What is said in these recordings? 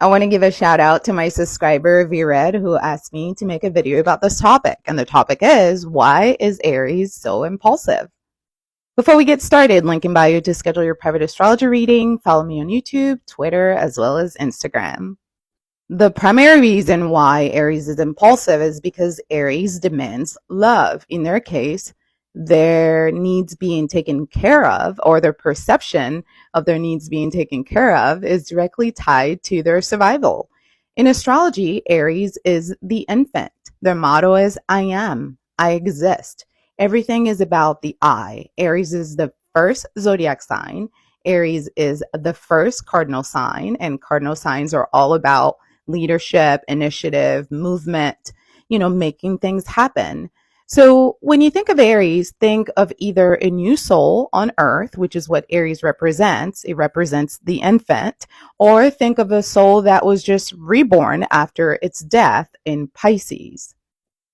I want to give a shout out to my subscriber Vired who asked me to make a video about this topic. And the topic is, why is Aries so impulsive? Before we get started, link in bio to schedule your private astrology reading. Follow me on YouTube, Twitter, as well as Instagram. The primary reason why Aries is impulsive is because Aries demands love. In their case, their needs being taken care of, or their perception of their needs being taken care of, is directly tied to their survival. In astrology, Aries is the infant. Their motto is I am, I exist. Everything is about the I. Aries is the first zodiac sign. Aries is the first cardinal sign, and cardinal signs are all about leadership, initiative, movement, making things happen. So when you think of Aries, think of either a new soul on earth, which is what Aries represents. It represents the infant, or think of a soul that was just reborn after its death in Pisces.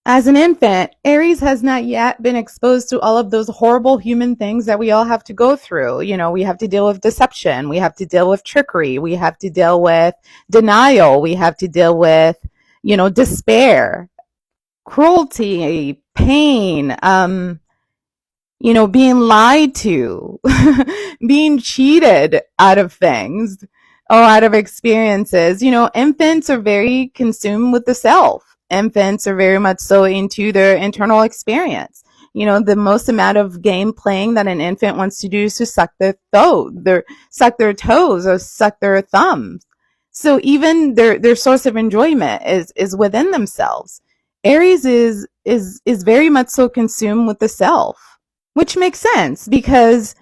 As an infant, Aries has not yet been exposed to all of those horrible human things that we all have to go through. We have to deal with deception. We have to deal with trickery. We have to deal with denial. We have to deal with, despair, cruelty, pain, being lied to, being cheated out of things or out of experiences. Infants are very consumed with the self. Infants are very much so into their internal experience. The most amount of game playing that an infant wants to do is to suck their toes or suck their thumbs. So even their source of enjoyment is within themselves. Aries is very much so consumed with the self, which makes sense because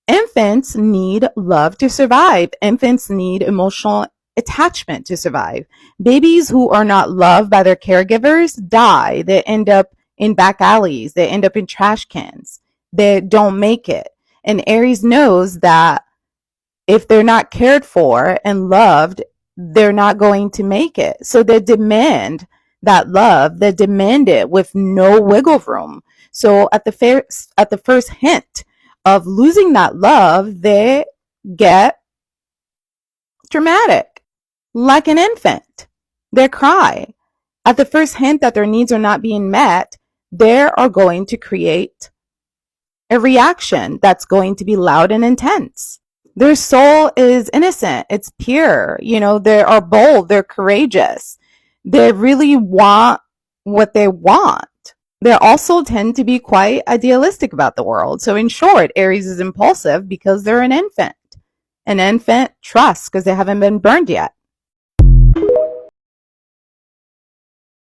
infants need love to survive. Infants need emotional attachment to survive. Babies who are not loved by their caregivers die. They end up in back alleys. They end up in trash cans. They don't make it. And Aries knows that if they're not cared for and loved, they're not going to make it. So they demand that love. They demand it with no wiggle room. So at the first hint of losing that love, they get dramatic, like an infant. They cry. At the first hint that their needs are not being met, they are going to create a reaction that's going to be loud and intense. Their soul is innocent. It's pure. They are bold. They're courageous. They really want what they want. They also tend to be quite idealistic about the world. So in short, Aries is impulsive because they're an infant. An infant trusts because they haven't been burned yet.